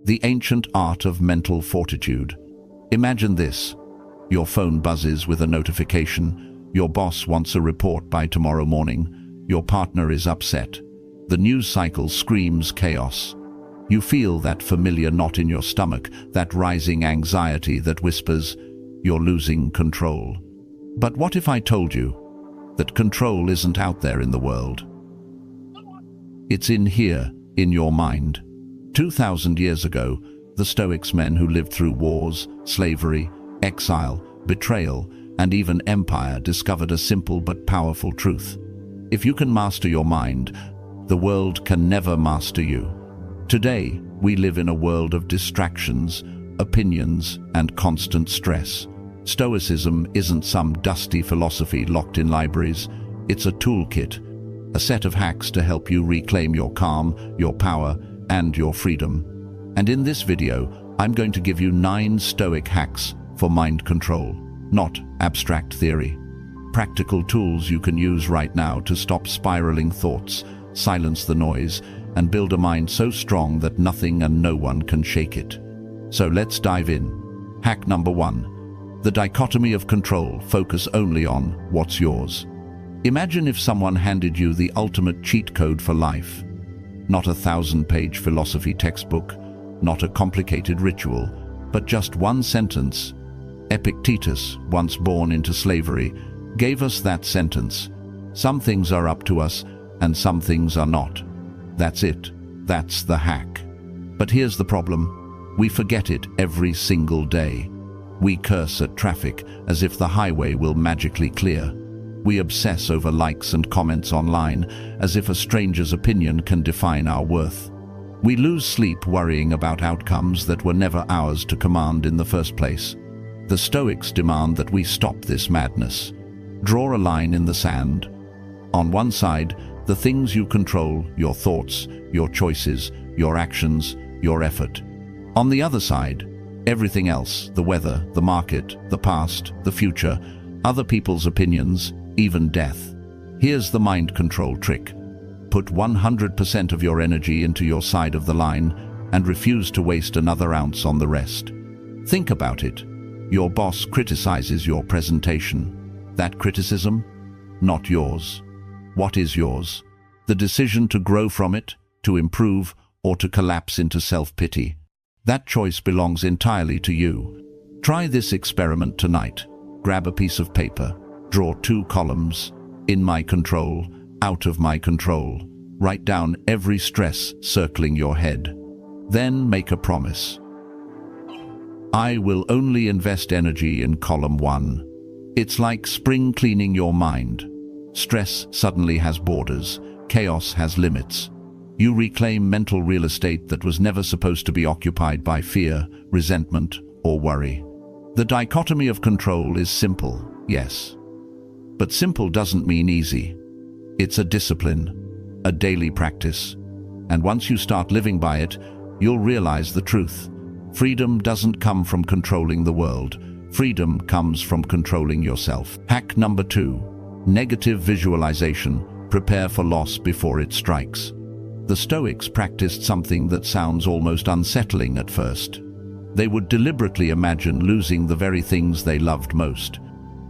The ancient art of mental fortitude. Imagine this. Your phone buzzes with a notification. Your boss wants a report by tomorrow morning. Your partner is upset. The news cycle screams chaos. You feel that familiar knot in your stomach, that rising anxiety that whispers, "You're losing control." But what if I told you that control isn't out there in the world? It's in here, in your mind. 2,000 years ago, the Stoics, men who lived through wars, slavery, exile, betrayal, and even empire, discovered a simple but powerful truth. If you can master your mind, the world can never master you. Today, we live in a world of distractions, opinions, and constant stress. Stoicism isn't some dusty philosophy locked in libraries. It's a toolkit, a set of hacks to help you reclaim your calm, your power, and your freedom. And in this video, I'm going to give you 9 Stoic hacks for mind control, not abstract theory. Practical tools you can use right now to stop spiraling thoughts, silence the noise, and build a mind so strong that nothing and no one can shake it. So let's dive in. Hack number 1. The dichotomy of control. Focus only on what's yours. Imagine if someone handed you the ultimate cheat code for life. Not a 1,000-page philosophy textbook, not a complicated ritual, but just one sentence. Epictetus, once born into slavery, gave us that sentence. Some things are up to us, and some things are not. That's it. That's the hack. But here's the problem. We forget it every single day. We curse at traffic as if the highway will magically clear. We obsess over likes and comments online as if a stranger's opinion can define our worth. We lose sleep worrying about outcomes that were never ours to command in the first place. The Stoics demand that we stop this madness. Draw a line in the sand. On one side, the things you control, your thoughts, your choices, your actions, your effort. On the other side, everything else, the weather, the market, the past, the future, other people's opinions, even death. Here's the mind control trick. Put 100% of your energy into your side of the line and refuse to waste another ounce on the rest. Think about it. Your boss criticizes your presentation. That criticism? Not yours. What is yours? The decision to grow from it, to improve, or to collapse into self-pity. That choice belongs entirely to you. Try this experiment tonight. Grab a piece of paper. Draw 2 columns. In my control, out of my control. Write down every stress circling your head. Then make a promise. I will only invest energy in column 1. It's like spring cleaning your mind. Stress suddenly has borders. Chaos has limits. You reclaim mental real estate that was never supposed to be occupied by fear, resentment, or worry. The dichotomy of control is simple, yes. But simple doesn't mean easy. It's a discipline, a daily practice. And once you start living by it, you'll realize the truth. Freedom doesn't come from controlling the world. Freedom comes from controlling yourself. Hack number 2. Negative visualization. Prepare for loss before it strikes. The Stoics practiced something that sounds almost unsettling at first. They would deliberately imagine losing the very things they loved most.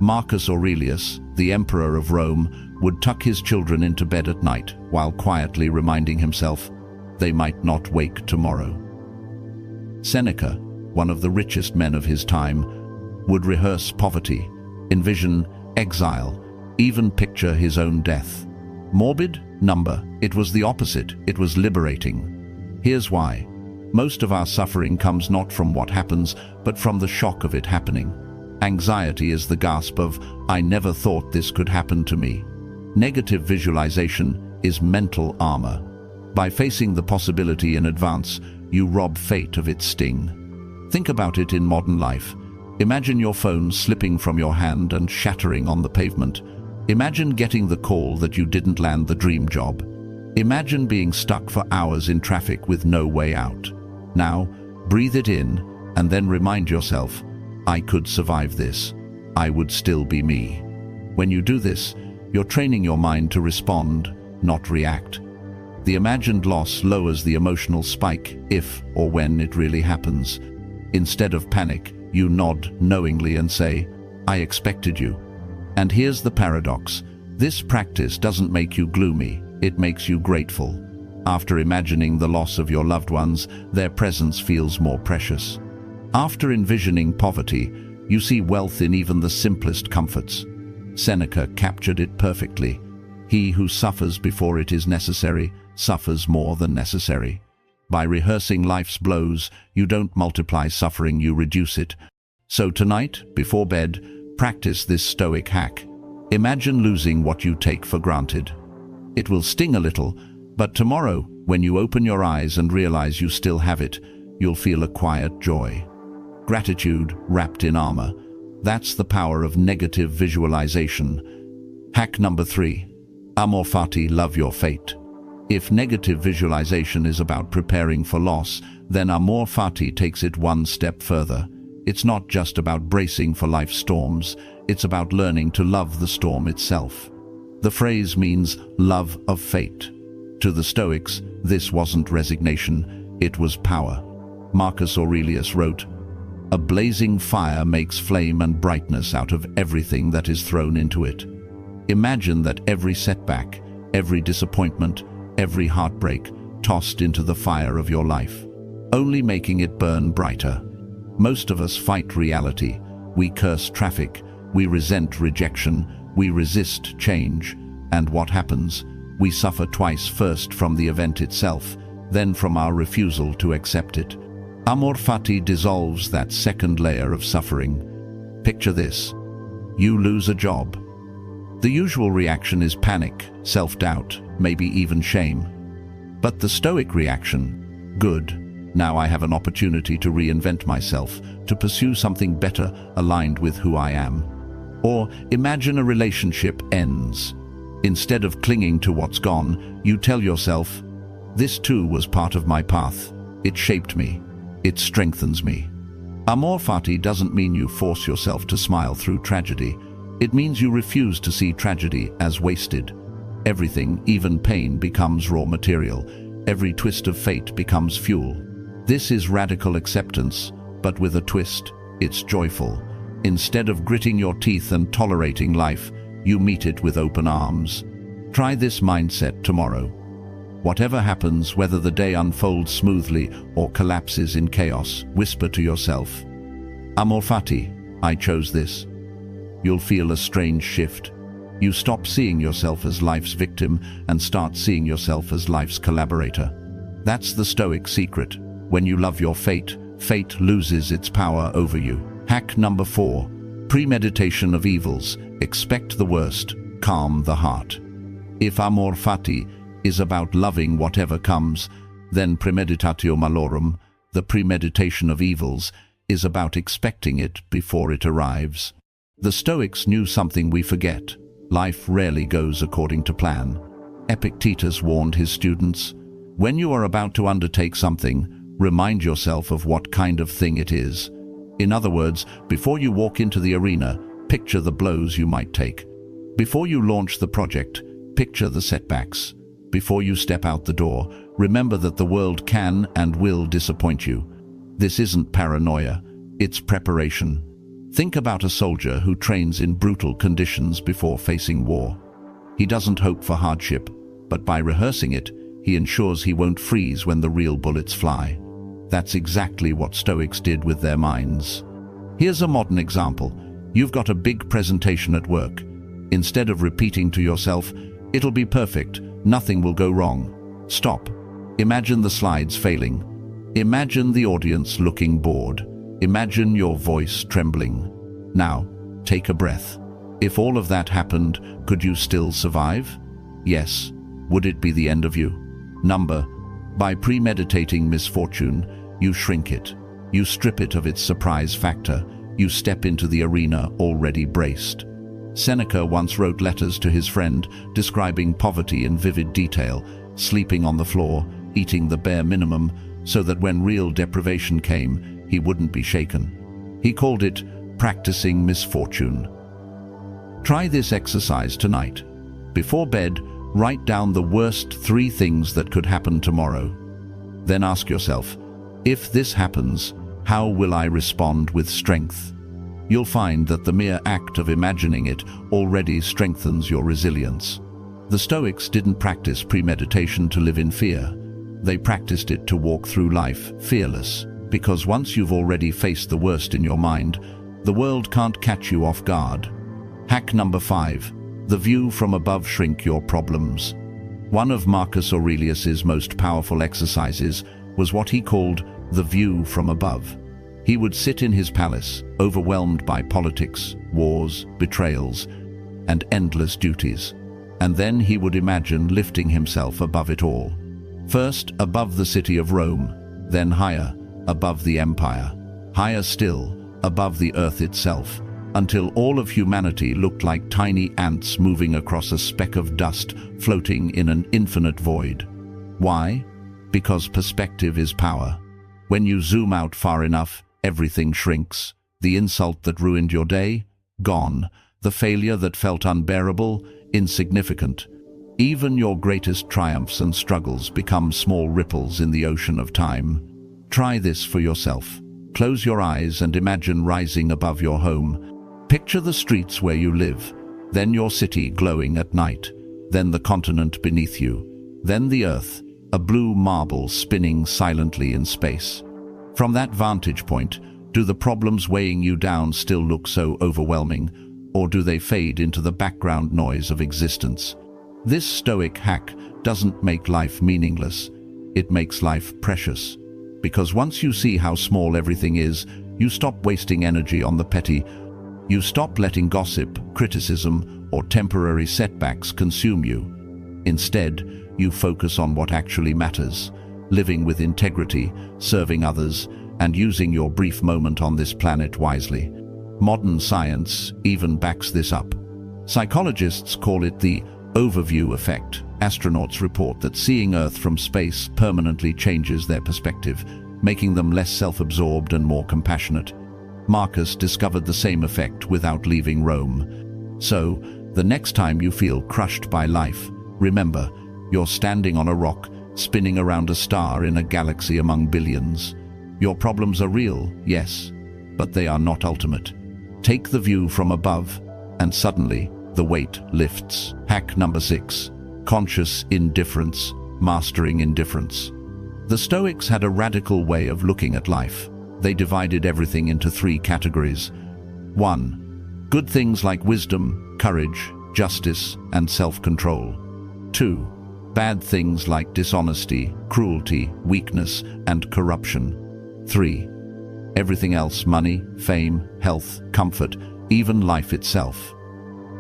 Marcus Aurelius, the emperor of Rome, would tuck his children into bed at night while quietly reminding himself they might not wake tomorrow. Seneca, one of the richest men of his time, would rehearse poverty, envision exile, even picture his own death. Morbid? Number. It was the opposite. It was liberating. Here's why. Most of our suffering comes not from what happens, but from the shock of it happening. Anxiety is the gasp of, "I never thought this could happen to me." Negative visualization is mental armor. By facing the possibility in advance, you rob fate of its sting. Think about it in modern life. Imagine your phone slipping from your hand and shattering on the pavement. Imagine getting the call that you didn't land the dream job. Imagine being stuck for hours in traffic with no way out. Now, breathe it in and then remind yourself, I could survive this. I would still be me. When you do this, you're training your mind to respond, not react. The imagined loss lowers the emotional spike if or when it really happens. Instead of panic, you nod knowingly and say, "I expected you." And here's the paradox. This practice doesn't make you gloomy, it makes you grateful. After imagining the loss of your loved ones, their presence feels more precious. After envisioning poverty, you see wealth in even the simplest comforts. Seneca captured it perfectly. He who suffers before it is necessary suffers more than necessary. By rehearsing life's blows, you don't multiply suffering, you reduce it. So tonight, before bed, practice this Stoic hack. Imagine losing what you take for granted. It will sting a little, but tomorrow, when you open your eyes and realize you still have it, you'll feel a quiet joy. Gratitude wrapped in armor. That's the power of negative visualization. Hack number 3. Amor fati, love your fate. If negative visualization is about preparing for loss, then amor fati takes it one step further. It's not just about bracing for life's storms, it's about learning to love the storm itself. The phrase means love of fate. To the Stoics, this wasn't resignation, it was power. Marcus Aurelius wrote, "A blazing fire makes flame and brightness out of everything that is thrown into it." Imagine that every setback, every disappointment, every heartbreak tossed into the fire of your life, only making it burn brighter. Most of us fight reality. We curse traffic, we resent rejection, we resist change. And what happens? We suffer twice, first from the event itself, then from our refusal to accept it. Amor fati dissolves that second layer of suffering. Picture this. You lose a job. The usual reaction is panic, self-doubt, maybe even shame. But the Stoic reaction, good. Now I have an opportunity to reinvent myself, to pursue something better aligned with who I am. Or imagine a relationship ends. Instead of clinging to what's gone, you tell yourself, "This too was part of my path. It shaped me. It strengthens me." Amor fati doesn't mean you force yourself to smile through tragedy. It means you refuse to see tragedy as wasted. Everything, even pain, becomes raw material. Every twist of fate becomes fuel. This is radical acceptance, but with a twist, it's joyful. Instead of gritting your teeth and tolerating life, you meet it with open arms. Try this mindset tomorrow. Whatever happens, whether the day unfolds smoothly or collapses in chaos, whisper to yourself, "Amor fati, I chose this." You'll feel a strange shift. You stop seeing yourself as life's victim and start seeing yourself as life's collaborator. That's the Stoic secret. When you love your fate, fate loses its power over you. Hack number 4. Premeditation of evils. Expect the worst. Calm the heart. If amor fati is about loving whatever comes, then premeditatio malorum, the premeditation of evils, is about expecting it before it arrives. The Stoics knew something we forget. Life rarely goes according to plan. Epictetus warned his students, "When you are about to undertake something, remind yourself of what kind of thing it is." In other words, before you walk into the arena, picture the blows you might take. Before you launch the project, picture the setbacks. Before you step out the door, remember that the world can and will disappoint you. This isn't paranoia, it's preparation. Think about a soldier who trains in brutal conditions before facing war. He doesn't hope for hardship, but by rehearsing it, he ensures he won't freeze when the real bullets fly. That's exactly what Stoics did with their minds. Here's a modern example. You've got a big presentation at work. Instead of repeating to yourself, "It'll be perfect, nothing will go wrong," stop. Imagine the slides failing. Imagine the audience looking bored. Imagine your voice trembling. Now, take a breath. If all of that happened, could you still survive? Yes. Would it be the end of you? By premeditating misfortune, you shrink it. You strip it of its surprise factor. You step into the arena already braced. Seneca once wrote letters to his friend describing poverty in vivid detail, sleeping on the floor, eating the bare minimum, so that when real deprivation came, he wouldn't be shaken. He called it practicing misfortune. Try this exercise tonight. Before bed, Write down the worst 3 things that could happen tomorrow. Then ask yourself, if this happens, how will I respond with strength? You'll find that the mere act of imagining it already strengthens your resilience. The Stoics didn't practice premeditation to live in fear. They practiced it to walk through life fearless, because once you've already faced the worst in your mind, the world can't catch you off guard. Hack number 5. The view from above. Shrink your problems. One of Marcus Aurelius's most powerful exercises was what he called the view from above. He would sit in his palace, overwhelmed by politics, wars, betrayals, and endless duties. And then he would imagine lifting himself above it all. First, above the city of Rome, then higher, above the empire, higher still, above the earth itself, until all of humanity looked like tiny ants moving across a speck of dust floating in an infinite void. Why? Because perspective is power. When you zoom out far enough, everything shrinks. The insult that ruined your day? Gone. The failure that felt unbearable? Insignificant. Even your greatest triumphs and struggles become small ripples in the ocean of time. Try this for yourself. Close your eyes and imagine rising above your home. Picture the streets where you live, then your city glowing at night, then the continent beneath you, then the earth, a blue marble spinning silently in space. From that vantage point, do the problems weighing you down still look so overwhelming, or do they fade into the background noise of existence? This Stoic hack doesn't make life meaningless, it makes life precious. Because once you see how small everything is, you stop wasting energy on the petty. You stop letting gossip, criticism, or temporary setbacks consume you. Instead, you focus on what actually matters, living with integrity, serving others, and using your brief moment on this planet wisely. Modern science even backs this up. Psychologists call it the overview effect. Astronauts report that seeing Earth from space permanently changes their perspective, making them less self-absorbed and more compassionate. Marcus discovered the same effect without leaving Rome. So, the next time you feel crushed by life, remember, you're standing on a rock, spinning around a star in a galaxy among billions. Your problems are real, yes, but they are not ultimate. Take the view from above, and suddenly, the weight lifts. Hack number 6. Conscious indifference, mastering indifference. The Stoics had a radical way of looking at life. They divided everything into 3 categories. 1. Good things like wisdom, courage, justice, and self-control. 2. Bad things like dishonesty, cruelty, weakness, and corruption. 3. Everything else: money, fame, health, comfort, even life itself.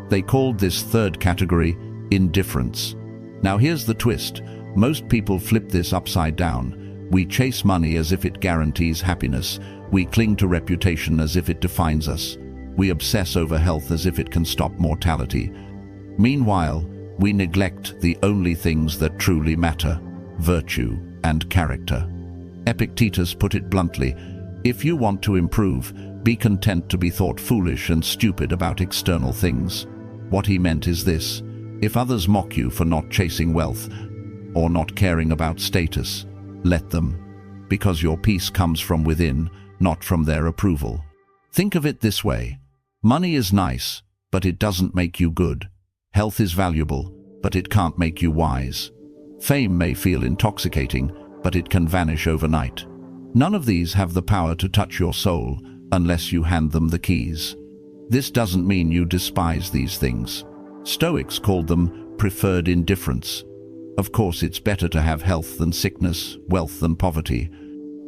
They called this 3rd category indifference. Now here's the twist. Most people flip this upside down. We chase money as if it guarantees happiness. We cling to reputation as if it defines us. We obsess over health as if it can stop mortality. Meanwhile, we neglect the only things that truly matter: virtue and character. Epictetus put it bluntly: if you want to improve, be content to be thought foolish and stupid about external things. What he meant is this: if others mock you for not chasing wealth or not caring about status, let them, because your peace comes from within, not from their approval. Think of it this way: money is nice, but it doesn't make you good. Health is valuable, but it can't make you wise. Fame may feel intoxicating, but it can vanish overnight. None of these have the power to touch your soul unless you hand them the keys. This doesn't mean you despise these things. Stoics called them preferred indifference. Of course, it's better to have health than sickness, wealth than poverty.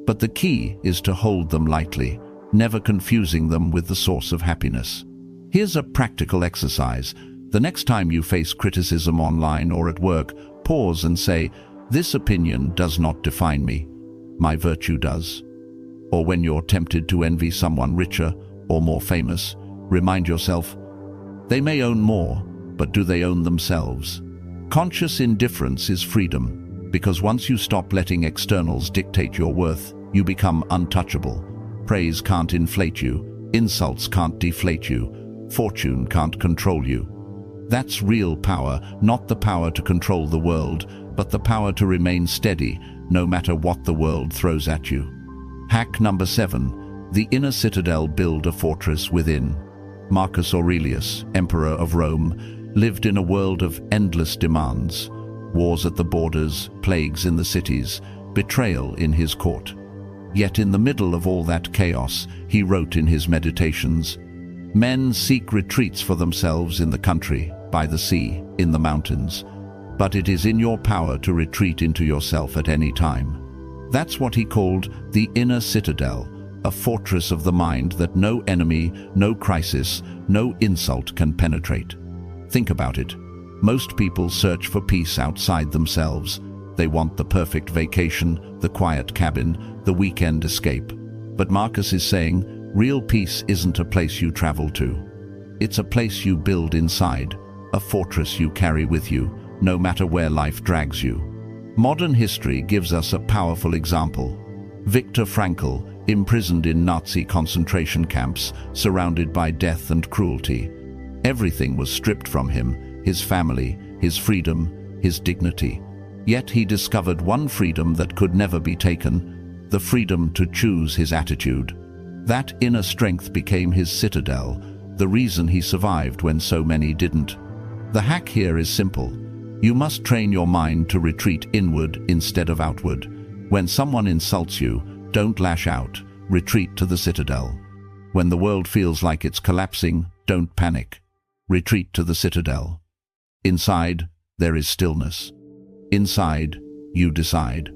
But the key is to hold them lightly, never confusing them with the source of happiness. Here's a practical exercise. The next time you face criticism online or at work, pause and say, "This opinion does not define me. My virtue does." Or when you're tempted to envy someone richer or more famous, remind yourself, they may own more, but do they own themselves? Conscious indifference is freedom, because once you stop letting externals dictate your worth, you become untouchable. Praise can't inflate you, insults can't deflate you, fortune can't control you. That's real power, not the power to control the world, but the power to remain steady, no matter what the world throws at you. Hack number 7. The inner citadel. Build a fortress within. Marcus Aurelius, Emperor of Rome, lived in a world of endless demands. Wars at the borders, plagues in the cities, betrayal in his court. Yet in the middle of all that chaos, he wrote in his meditations, "Men seek retreats for themselves in the country, by the sea, in the mountains. But it is in your power to retreat into yourself at any time." That's what he called the inner citadel, a fortress of the mind that no enemy, no crisis, no insult can penetrate. Think about it. Most people search for peace outside themselves. They want the perfect vacation, the quiet cabin, the weekend escape. But Marcus is saying, real peace isn't a place you travel to. It's a place you build inside, a fortress you carry with you, no matter where life drags you. Modern history gives us a powerful example. Viktor Frankl, imprisoned in Nazi concentration camps, surrounded by death and cruelty. Everything was stripped from him, his family, his freedom, his dignity. Yet he discovered one freedom that could never be taken, the freedom to choose his attitude. That inner strength became his citadel, the reason he survived when so many didn't. The hack here is simple. You must train your mind to retreat inward instead of outward. When someone insults you, don't lash out, retreat to the citadel. When the world feels like it's collapsing, don't panic. Retreat to the citadel. Inside, there is stillness. Inside, you decide.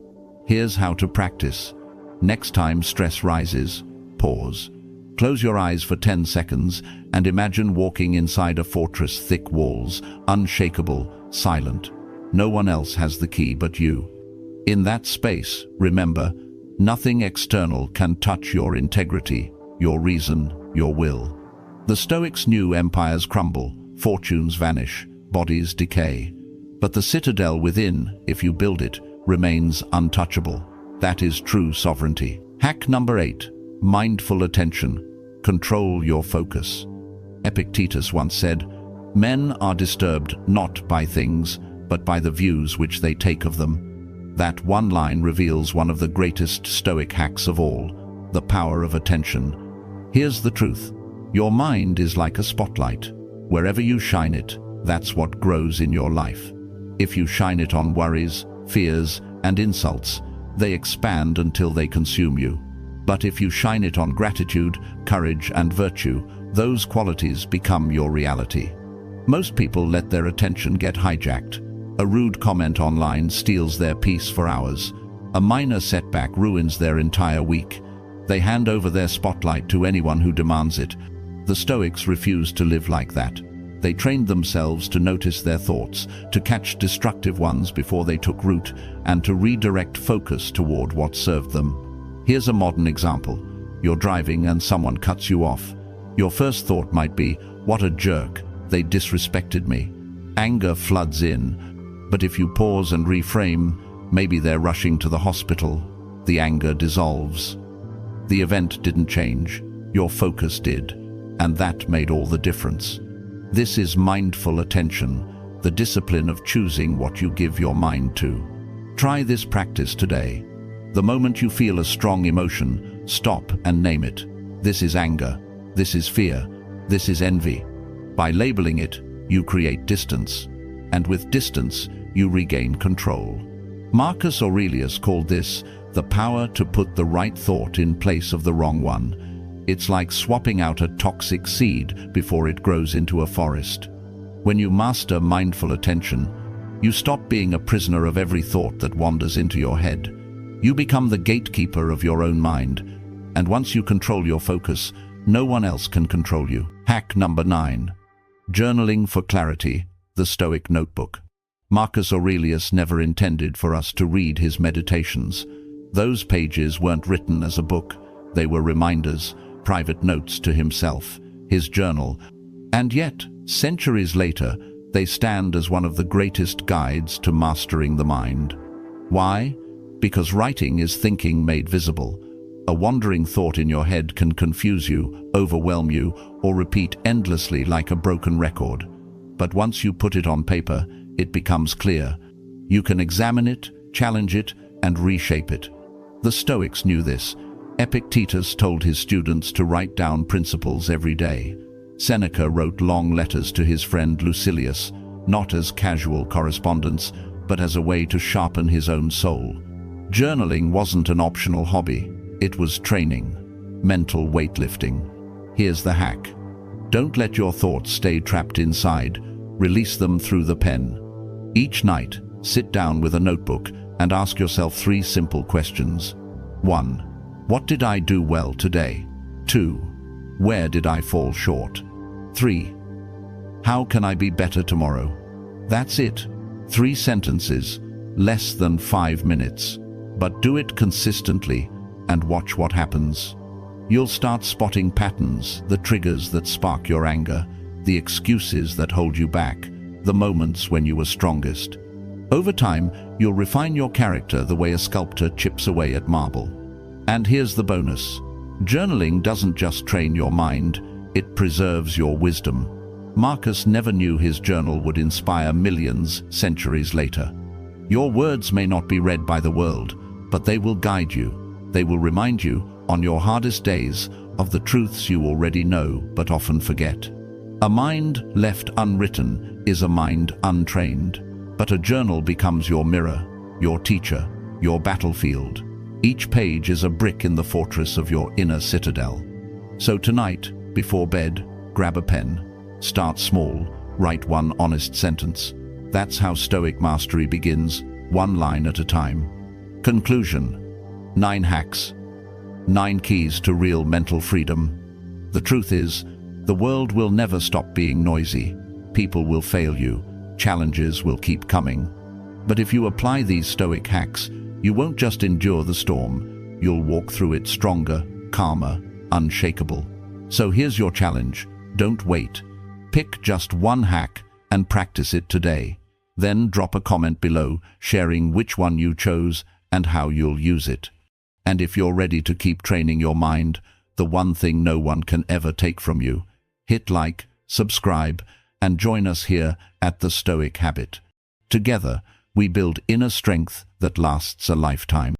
Here's how to practice. Next time stress rises, pause. Close your eyes for 10 seconds and imagine walking inside a fortress, thick walls, unshakable, silent. No one else has the key but you. In that space, remember, nothing external can touch your integrity, your reason, your will. The Stoics knew empires crumble, fortunes vanish, bodies decay. But the citadel within, if you build it, remains untouchable. That is true sovereignty. Hack number 8. Mindful attention. Control your focus. Epictetus once said, "Men are disturbed not by things, but by the views which they take of them." That one line reveals one of the greatest Stoic hacks of all, the power of attention. Here's the truth. Your mind is like a spotlight. Wherever you shine it, that's what grows in your life. If you shine it on worries, fears, and insults, they expand until they consume you. But if you shine it on gratitude, courage, and virtue, those qualities become your reality. Most people let their attention get hijacked. A rude comment online steals their peace for hours. A minor setback ruins their entire week. They hand over their spotlight to anyone who demands it. The Stoics refused to live like that. They trained themselves to notice their thoughts, to catch destructive ones before they took root, and to redirect focus toward what served them. Here's a modern example. You're driving and someone cuts you off. Your first thought might be, "What a jerk, they disrespected me." Anger floods in. But if you pause and reframe, maybe they're rushing to the hospital. The anger dissolves. The event didn't change. Your focus did. And that made all the difference. This is mindful attention, the discipline of choosing what you give your mind to. Try this practice today. The moment you feel a strong emotion, stop and name it. This is anger. This is fear. This is envy. By labeling it, you create distance. And with distance, you regain control. Marcus Aurelius called this the power to put the right thought in place of the wrong one. It's like swapping out a toxic seed before it grows into a forest. When you master mindful attention, you stop being a prisoner of every thought that wanders into your head. You become the gatekeeper of your own mind. And once you control your focus, no one else can control you. Hack number 9. Journaling for clarity, the Stoic notebook. Marcus Aurelius never intended for us to read his meditations. Those pages weren't written as a book. They were reminders, private notes to himself, his journal. And yet, centuries later, they stand as one of the greatest guides to mastering the mind. Why? Because writing is thinking made visible. A wandering thought in your head can confuse you, overwhelm you, or repeat endlessly like a broken record. but once you put it on paper, it becomes clear. You can examine it, challenge it, and reshape it. The Stoics knew this. Epictetus told his students to write down principles every day. Seneca wrote long letters to his friend Lucilius, not as casual correspondence, but as a way to sharpen his own soul. Journaling wasn't an optional hobby, it was training, mental weightlifting. Here's the hack. Don't let your thoughts stay trapped inside, release them through the pen. Each night, sit down with a notebook and ask yourself 3 simple questions. 1. What did I do well today? 2. Where did I fall short? 3. How can I be better tomorrow? That's it. 3 sentences, less than 5 minutes. But do it consistently and watch what happens. You'll start spotting patterns, the triggers that spark your anger, the excuses that hold you back, the moments when you were strongest. Over time, you'll refine your character the way a sculptor chips away at marble. And here's the bonus. Journaling doesn't just train your mind, it preserves your wisdom. Marcus never knew his journal would inspire millions centuries later. Your words may not be read by the world, but they will guide you. They will remind you, on your hardest days, of the truths you already know but often forget. A mind left unwritten is a mind untrained, but a journal becomes your mirror, your teacher, your battlefield. Each page is a brick in the fortress of your inner citadel. So tonight, before bed, grab a pen. Start small, write 1 honest sentence. That's how Stoic mastery begins, 1 line at a time. Conclusion: 9 hacks, 9 keys to real mental freedom. The truth is, the world will never stop being noisy. People will fail you, challenges will keep coming. But if you apply these Stoic hacks, you won't just endure the storm, you'll walk through it stronger, calmer, unshakable. So here's your challenge. Don't wait. Pick just 1 hack and practice it today. Then drop a comment below sharing which one you chose and how you'll use it. And if you're ready to keep training your mind, the one thing no one can ever take from you, hit like, subscribe, and join us here at The Stoic Habit. Together, we build inner strength that lasts a lifetime.